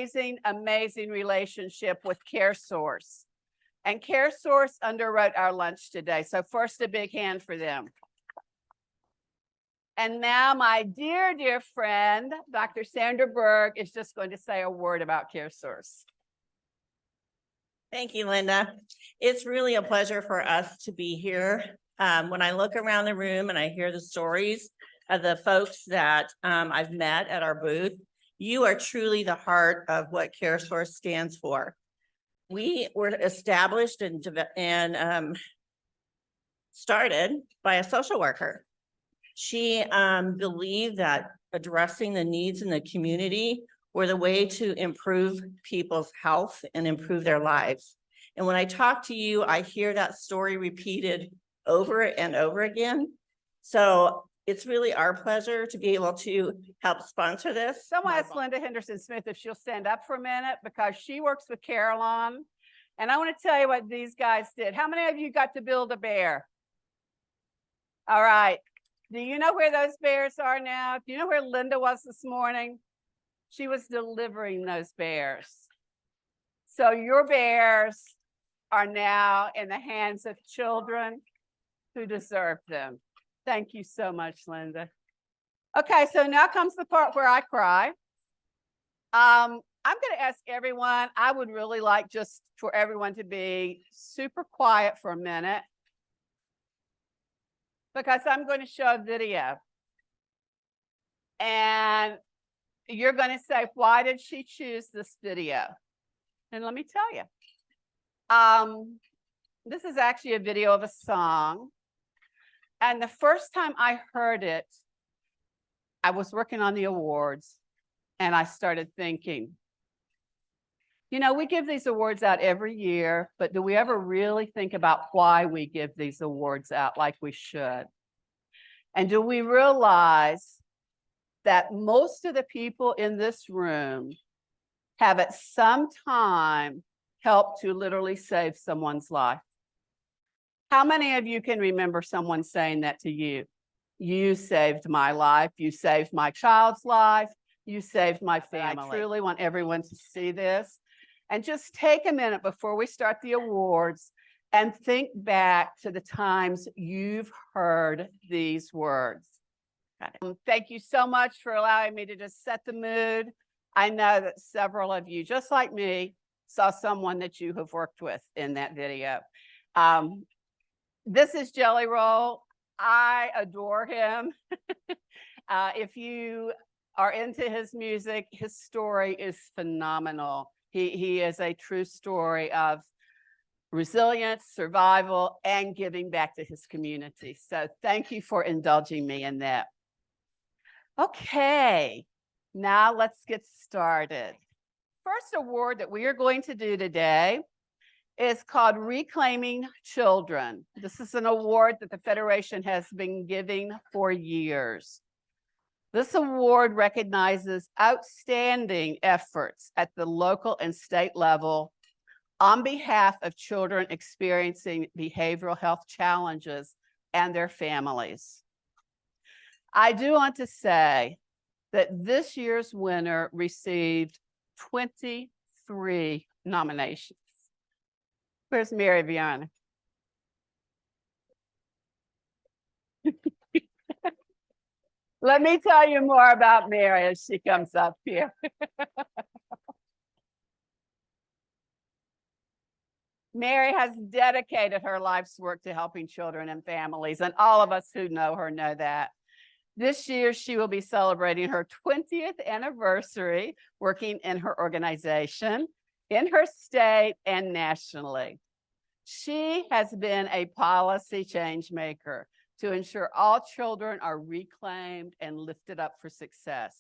amazing, amazing relationship with CareSource. And CareSource underwrote our lunch today. So first, a big hand for them. And now my dear, dear friend, Dr. Sandra Berg, is just going to say a word about CareSource. Thank you, Linda. It's really a pleasure for us to be here. When I look around the room and I hear the stories of the folks that I've met at our booth, you are truly the heart of what CareSource stands for. We were established and started by a social worker. She believed that addressing the needs in the community were the way to improve people's health and improve their lives. And when I talk to you, I hear that story repeated over and over again. So it's really our pleasure to be able to help sponsor this. Someone ask Linda Henderson Smith if she'll stand up for a minute, because she works with Carillon. And I want to tell you what these guys did. How many of you got to build a bear? All right. Do you know where those bears are now? Do you know where Linda was this morning? She was delivering those bears. So your bears are now in the hands of children who deserve them. Thank you so much, Linda. Okay, so now comes the part where I cry. I'm going to ask everyone, I would really like just for everyone to be super quiet for a minute, because I'm going to show a video. And you're going to say, why did she choose this video? And let me tell you. This is actually a video of a song. And the first time I heard it, I was working on the awards, and I started thinking, you know, we give these awards out every year, but do we ever really think about why we give these awards out like we should? And do we realize that most of the people in this room have at some time helped to literally save someone's life? How many of you can remember someone saying that to you? You saved my life. You saved my child's life. You saved my family. I truly want everyone to see this. And just take a minute before we start the awards and think back to the times you've heard these words. Thank you so much for allowing me to just set the mood. I know that several of you, just like me, saw someone that you have worked with in that video. This is Jelly Roll. I adore him. If you are into his music, his story is phenomenal. He is a true story of resilience, survival, and giving back to his community. So thank you for indulging me in that. Okay, now let's get started. First award that we are going to do today is called Reclaiming Children. This is an award that the Federation has been giving for years. This award recognizes outstanding efforts at the local and state level on behalf of children experiencing behavioral health challenges and their families. I do want to say that this year's winner received 23 nominations. Where's Mary Viana? Let me tell you more about Mary as she comes up here. Mary has dedicated her life's work to helping children and families, and all of us who know her know that. This year, she will be celebrating her 20th anniversary working in her organization, in her state, and nationally. She has been a policy change maker to ensure all children are reclaimed and lifted up for success.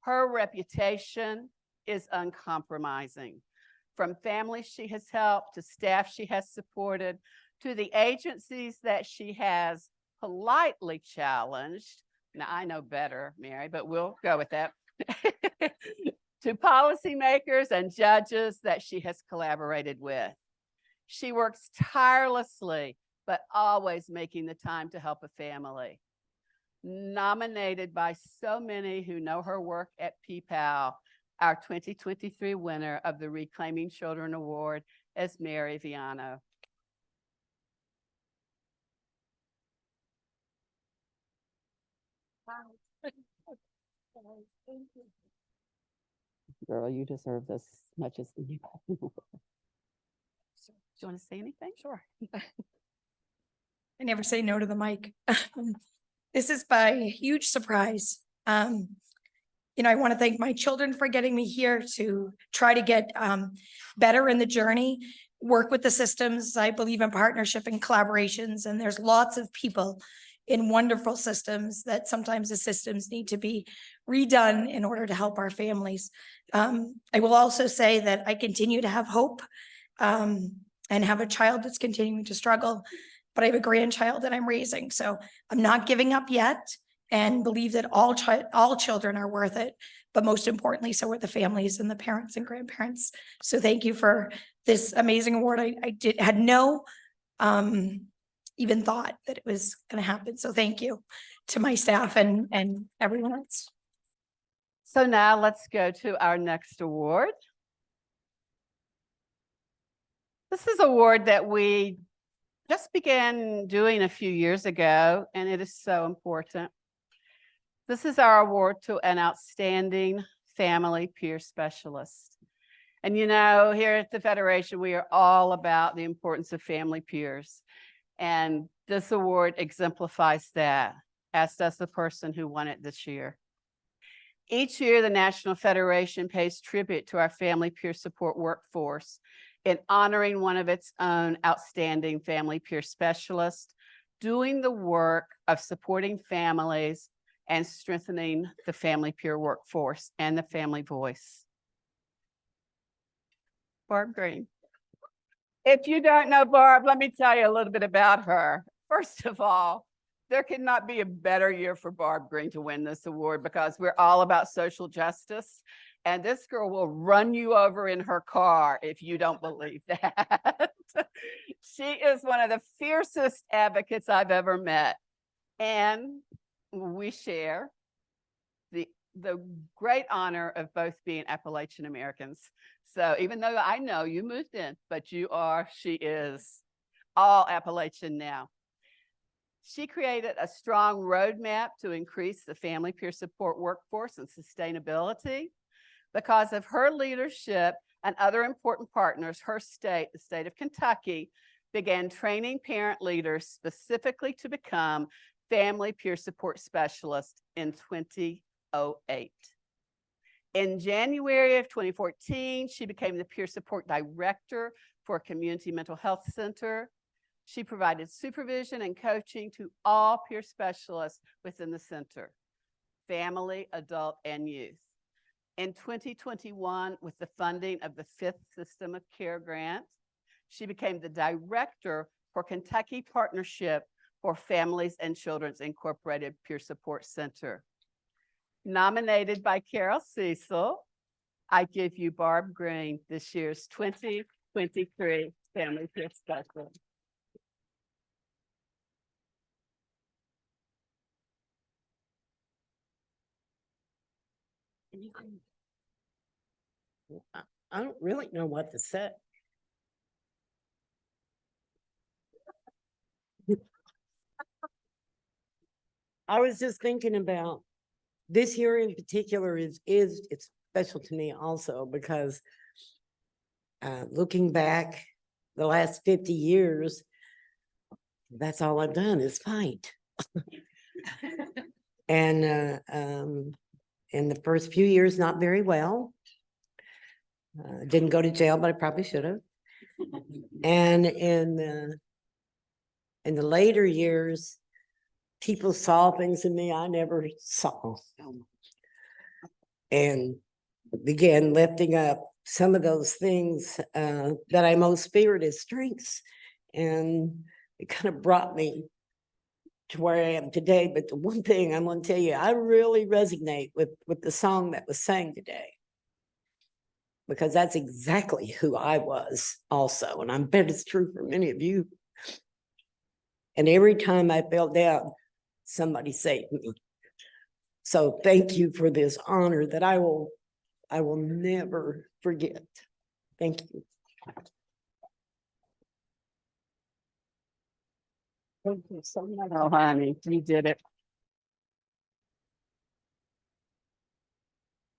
Her reputation is uncompromising. From families she has helped, to staff she has supported, to the agencies that she has politely challenged. Now, I know better, Mary, but we'll go with that. To policymakers and judges that she has collaborated with. She works tirelessly, but always making the time to help a family. Nominated by so many who know her work at PPAL, Our 2023 winner of the Reclaiming Children Award is Mary Viano. Girl, you deserve this as much as anybody. Do you want to say anything? Sure. I never say no to the mic. This is by a huge surprise. I want to thank my children for getting me here to try to get better in the journey, work with the systems. I believe in partnership and collaborations, and there's lots of people in wonderful systems that sometimes the systems need to be redone in order to help our families. I will also say that I continue to have hope and have a child that's continuing to struggle, but I have a grandchild that I'm raising. So I'm not giving up yet, and believe that all children are worth it. But most importantly, so are the families and the parents and grandparents. So thank you for this amazing award. I had no even thought that it was going to happen. So thank you to my staff and everyone else. So now let's go to our next award. This is an award that we just began doing a few years ago, and it is so important. This is our award to an outstanding family peer specialist. And here at the Federation, we are all about the importance of family peers. And this award exemplifies that, as does the person who won it this year. Each year, the National Federation pays tribute to our family peer support workforce in honoring one of its own outstanding family peer specialists, doing the work of supporting families and strengthening the family peer workforce and the family voice. Barb Green. If you don't know Barb, let me tell you a little bit about her. First of all, there could not be a better year for Barb Green to win this award, because we're all about social justice. And this girl will run you over in her car if you don't believe that. She is one of the fiercest advocates I've ever met. And we share the great honor of both being Appalachian Americans. So even though I know you moved in, but she is all Appalachian now. She created a strong roadmap to increase the family peer support workforce and sustainability. Because of her leadership and other important partners, her state, the state of Kentucky, began training parent leaders specifically to become family peer support specialists in 2008. In January of 2014, she became the peer support director for a community mental health center. She provided supervision and coaching to all peer specialists within the center, family, adult, and youth. In 2021, with the funding of the 5th System of Care grant, she became the director for Kentucky Partnership for Families and Children's Incorporated Peer Support Center. Nominated by Carol Cecil, I give you Barb Green, this year's 2023 Family Peer Specialist. I don't really know what to say. I was just thinking about this year in particular it's special to me also because looking back the last 50 years, that's all I've done is fight. And in the first few years, not very well. Didn't go to jail, but I probably should have. And in the later years, people saw things in me I never saw. And began lifting up some of those things that I most feared as strengths. And it kind of brought me to where I am today. But the one thing I'm going to tell you, I really resonate with the song that was sang today. Because that's exactly who I was also. And I bet it's true for many of you. And every time I fell down, somebody saved me. So thank you for this honor that I will I will never forget. Thank you. Thank you so much. Oh, honey, you did it.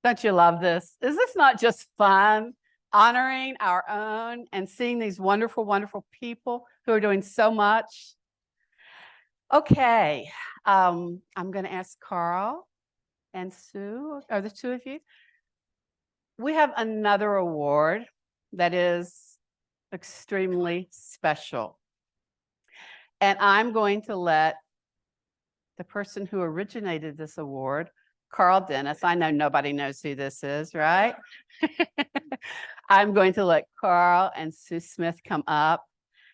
Don't you love this? Is this not just fun? Honoring our own and seeing these wonderful, wonderful people who are doing so much. Okay, I'm going to ask Carl and Sue, are the two of you? We have another award that is extremely special. And I'm going to let the person who originated this award, Carl Dennis, I know nobody knows who this is, right? I'm going to let Carl and Sue Smith come up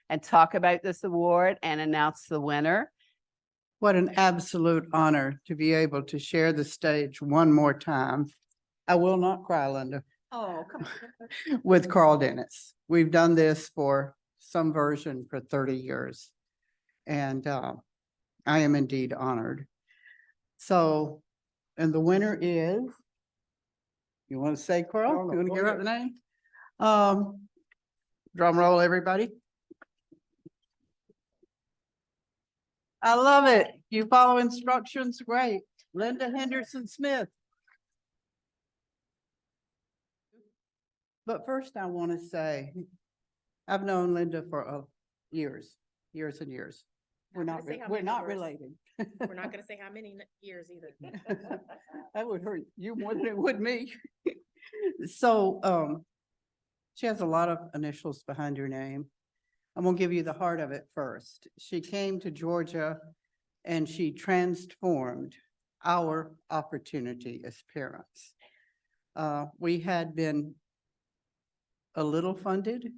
and talk about this award and announce the winner. What an absolute honor to be able to share the stage one more time. I will not cry, Linda, Oh, come on. with Carl Dennis. We've done this for some version for 30 years. And I am indeed honored. So, and the winner is, you want to say, Carl? You want to give out the name? Drum roll, everybody. I love it. You follow instructions, great. Linda Henderson Smith. But first I want to say, I've known Linda for years and years. We're Not not, gonna say how we're many not years. related. We're not gonna say how many years either. That would hurt you more than it would me. So, she has a lot of initials behind her name. I'm gonna give you the heart of it first. She came to Georgia and she transformed our opportunity as parents. We had been a little funded,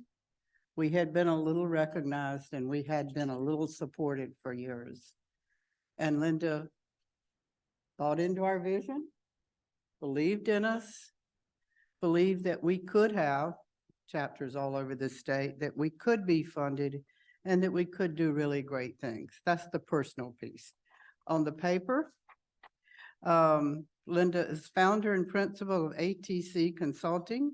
we had been a little recognized, and we had been a little supported for years. And Linda bought into our vision, believed in us, believed that we could have chapters all over the state, that we could be funded, and that we could do really great things. That's the personal piece. On the paper, Linda is founder and principal of ATC Consulting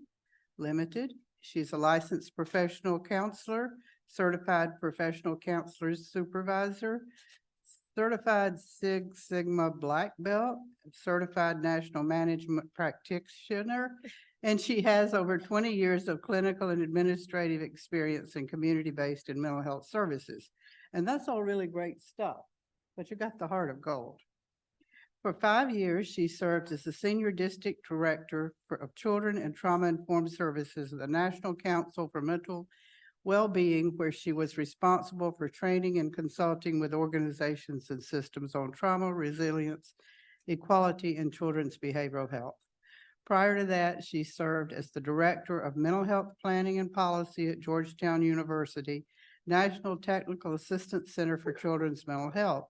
Limited. She's a licensed professional counselor, certified professional counselor supervisor, certified Sig Sigma black belt, certified national management practitioner, and she has over 20 years of clinical and administrative experience in community-based and mental health services. And that's all really great stuff, but you got the heart of gold. For 5 years, she served as the Senior District Director of Children and Trauma-Informed Services of the National Council for Mental Well-Being, where she was responsible for training and consulting with organizations and systems on trauma, resilience, equality, and children's behavioral health. Prior to that, she served as the Director of Mental Health Planning and Policy at Georgetown University, National Technical Assistance Center for Children's Mental Health,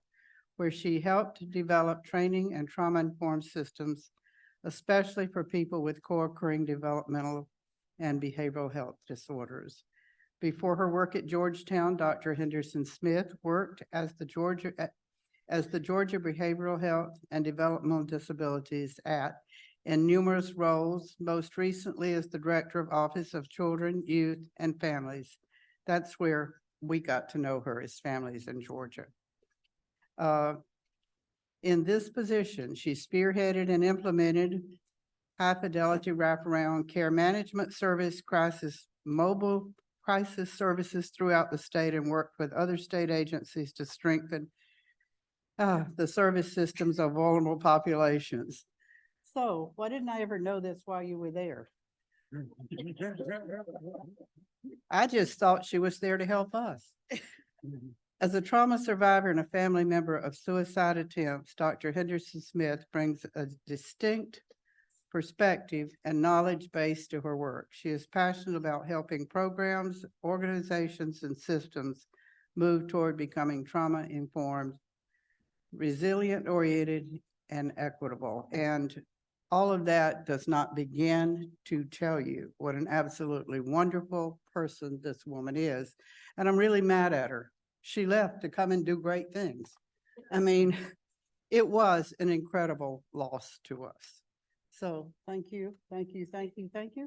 where she helped develop training and trauma-informed systems, especially for people with co-occurring developmental and behavioral health disorders. Before her work at Georgetown, Dr. Henderson Smith worked as the Georgia Behavioral Health and Developmental Disabilities Act in numerous roles, most recently as the Director of Office of Children, Youth, and Families. That's where we got to know her as families in Georgia. In this position, she spearheaded and implemented high-fidelity wraparound care management service, mobile crisis services throughout the state, and worked with other state agencies to strengthen the service systems of vulnerable populations. So why didn't I ever know this while you were there? I just thought she was there to help us. As a trauma survivor and a family member of suicide attempts, Dr. Henderson Smith brings a distinct perspective and knowledge base to her work. She is passionate about helping programs, organizations, and systems move toward becoming trauma-informed, resilient-oriented, and equitable. And all of that does not begin to tell you what an absolutely wonderful person this woman is. And I'm really mad at her. She left to come and do great things. I mean, it was an incredible loss to us. So thank you, thank you, thank you, thank you.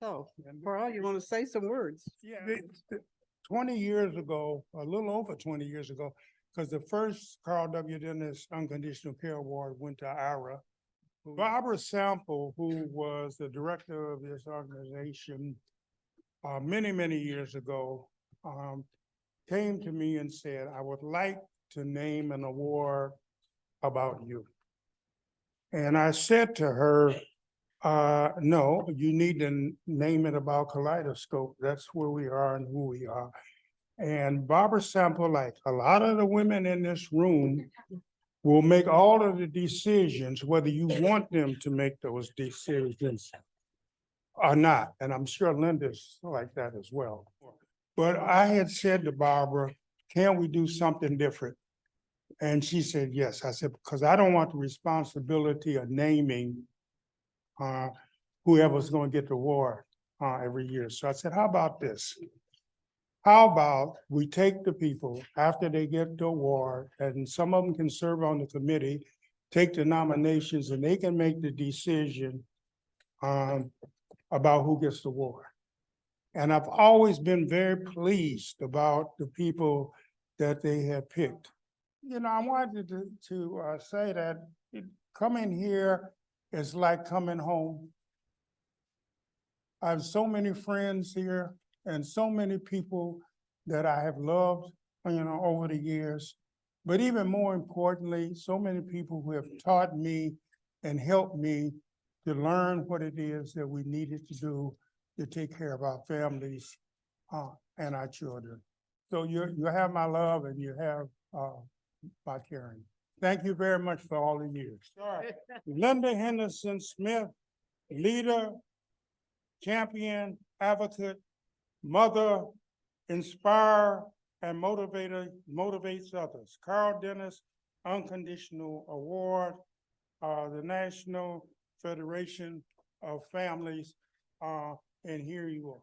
So, Carl, you want to say some words? Yeah, 20 years ago, a little over 20 years ago, because the first Carl W. Dennis Unconditional Care Award went to Ira. Barbara Sample, who was the director of this organization many, many years ago, came to me and said, I would like to name an award about you. And I said to her, no, you need to name it about Kaleidoscope. That's where we are and who we are. And Barbara Sample, like a lot of the women in this room, will make all of the decisions, whether you want them to make those decisions or not. And I'm sure Linda's like that as well. But I had said to Barbara, can we do something different? And she said, yes. I said, because I don't want the responsibility of naming whoever's going to get the award every year. So I said, how about this? How about we take the people after they get the award, and some of them can serve on the committee, take the nominations, and they can make the decision about who gets the award. And I've always been very pleased about the people that they have picked. You know, I wanted to say that coming here is like coming home. I have so many friends here and so many people that I have loved, you know, over the years. But even more importantly, so many people who have taught me and helped me to learn what it is that we needed to do to take care of our families and our children. So you have my love and you have my caring. Thank you very much for all the years. Linda Henderson Smith, leader, champion, advocate, mother, inspire, and motivates others. Carl Dennis Unconditional Award, the National Federation of Families, and here you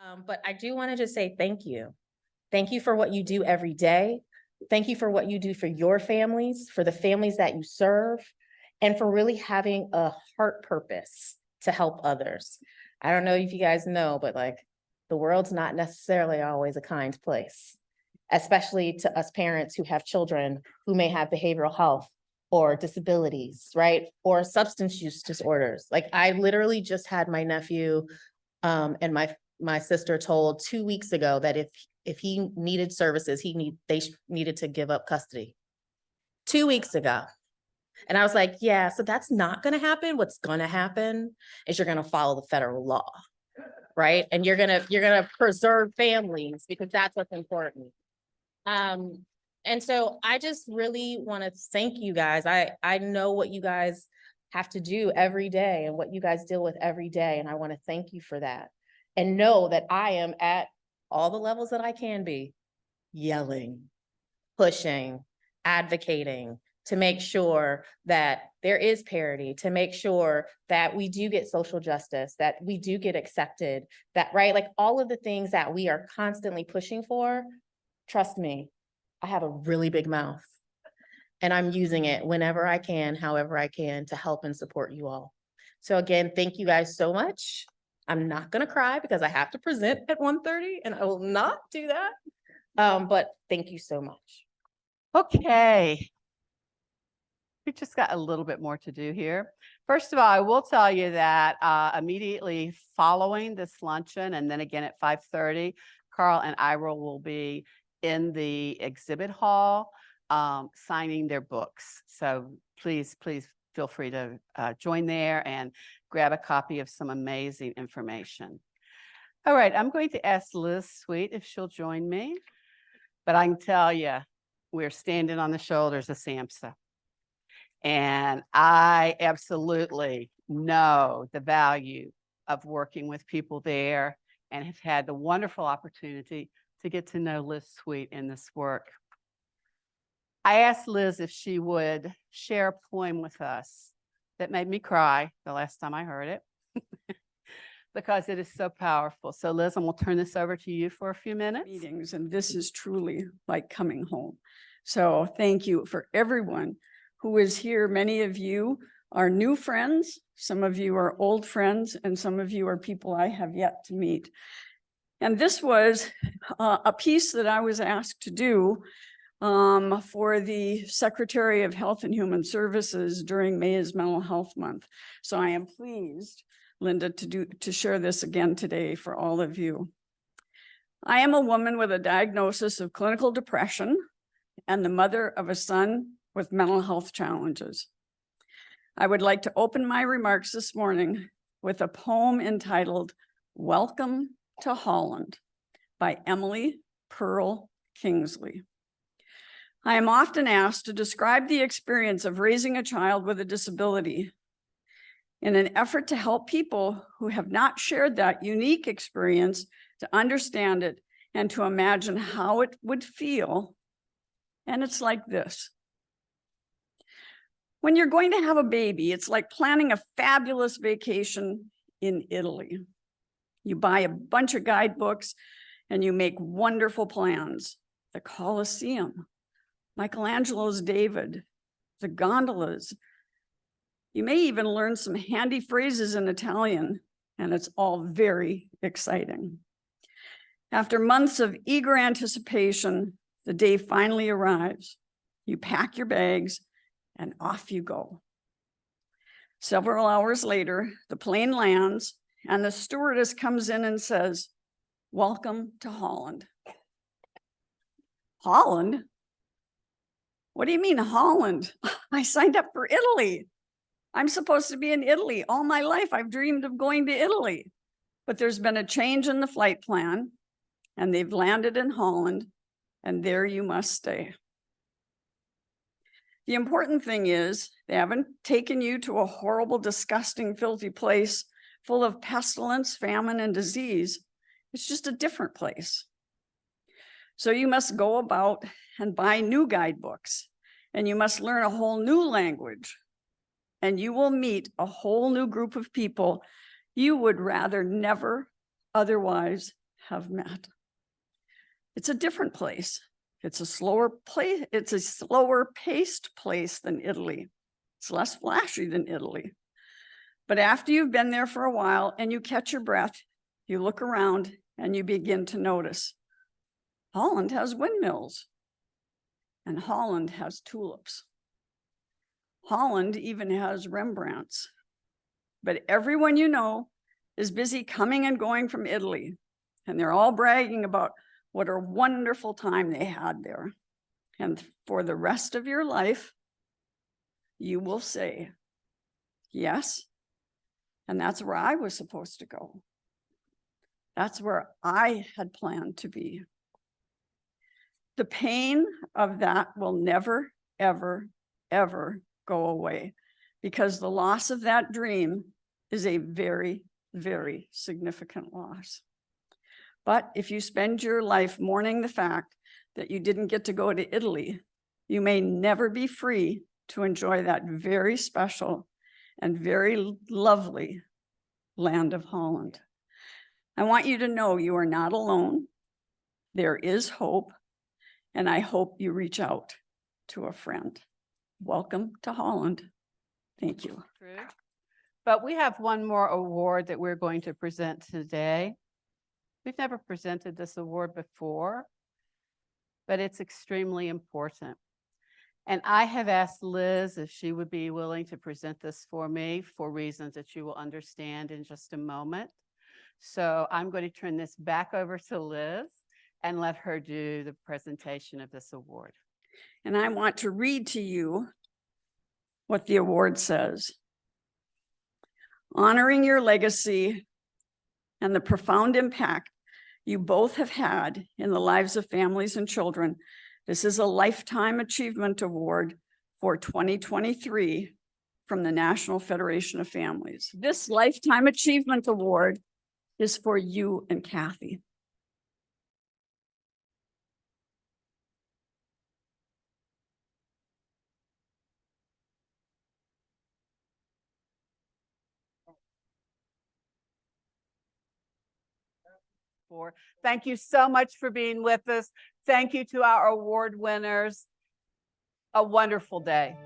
are. But I do want to just say thank you. Thank you for what you do every day. Thank you for what you do for your families, for the families that you serve, and for really having a heart purpose to help others. I don't know if you guys know, but like the world's not necessarily always a kind place, especially to us parents who have children who may have behavioral health or disabilities, right? Or substance use disorders. Like I literally just had my nephew and my sister told 2 weeks ago that if he needed services, they needed to give up custody. 2 weeks ago. And I was like, yeah, so that's not going to happen. What's going to happen is you're going to follow the federal law, right? And you're going to preserve families because that's what's important. And so I just really want to thank you guys. I know what you guys have to do every day and what you guys deal with every day. And I want to thank you for that. And know that I am at all the levels that I can be, yelling, pushing, advocating to make sure that there is parity, to make sure that we do get social justice, that we do get accepted, that, right? Like all of the things that we are constantly pushing for, trust me, I have a really big mouth and I'm using it whenever I can, however I can to help and support you all. So again, thank you guys so much. I'm not gonna cry because I have to present at 1:30 and I will not do that. But thank you so much. Okay. We just got a little bit more to do here. First of all, I will tell you that immediately following this luncheon and then again at 5:30, Carl and Ira will be in the exhibit hall signing their books. So please feel free to join there and grab a copy of some amazing information. All right, I'm going to ask Liz Sweet if she'll join me, but I can tell you, we're standing on the shoulders of SAMHSA. And I absolutely know the value of working with people there and have had the wonderful opportunity to get to know Liz Sweet in this work. I asked Liz if she would share a poem with us that made me cry the last time I heard it. because it is so powerful. So Liz, I'm going to turn this over to you for a few minutes. Meetings, and this is truly like coming home. So thank you for everyone who is here. Many of you are new friends, some of you are old friends, and some of you are people I have yet to meet. And this was a piece that I was asked to do for the Secretary of Health and Human Services during May's Mental Health Month. So I am pleased, Linda, to share this again today for all of you. I am a woman with a diagnosis of clinical depression and the mother of a son with mental health challenges. I would like to open my remarks this morning with a poem entitled Welcome to Holland by Emily Pearl Kingsley. I am often asked to describe the experience of raising a child with a disability. In an effort to help people who have not shared that unique experience to understand it and to imagine how it would feel. And it's like this. When you're going to have a baby, it's like planning a fabulous vacation in Italy. You buy a bunch of guidebooks and you make wonderful plans. The Colosseum, Michelangelo's David, the gondolas. You may even learn some handy phrases in Italian, and it's all very exciting. After months of eager anticipation, the day finally arrives. You pack your bags and off you go. Several hours later, the plane lands and the stewardess comes in and says, "Welcome to Holland." Holland? What do you mean Holland? I signed up for Italy. I'm supposed to be in Italy. All my life, I've dreamed of going to Italy. But there's been a change in the flight plan, and they've landed in Holland, and there you must stay. The important thing is they haven't taken you to a horrible, disgusting, filthy place full of pestilence, famine, and disease. It's just a different place. So you must go about and buy new guidebooks, and you must learn a whole new language, and you will meet a whole new group of people you would rather never otherwise have met. It's a different place. It's a slower place. It's a slower paced place than Italy. It's less flashy than Italy. But after you've been there for a while and you catch your breath, you look around and you begin to notice Holland has windmills and Holland has tulips. Holland even has Rembrandts. But everyone you know is busy coming and going from Italy, and they're all bragging about what a wonderful time they had there. And for the rest of your life, you will say, yes, and that's where I was supposed to go. That's where I had planned to be. The pain of that will never, ever, ever go away, because the loss of that dream is a very, very significant loss. But if you spend your life mourning the fact that you didn't get to go to Italy, you may never be free to enjoy that very special and very lovely land of Holland. I want you to know you are not alone. There is hope, and I hope you reach out to a friend. Welcome to Holland. Thank you. But we have one more award that we're going to present today. We've never presented this award before, but it's extremely important. And I have asked Liz if she would be willing to present this for me for reasons that you will understand in just a moment. So I'm going to turn this back over to Liz and let her do the presentation of this award. And I want to read to you what the award says. Honoring your legacy and the profound impact you both have had in the lives of families and children, this is a Lifetime Achievement Award for 2023 from the National Federation of Families. This Lifetime Achievement Award is for you and Kathy. for. Thank you so much for being with us. Thank you to our award winners. A wonderful day.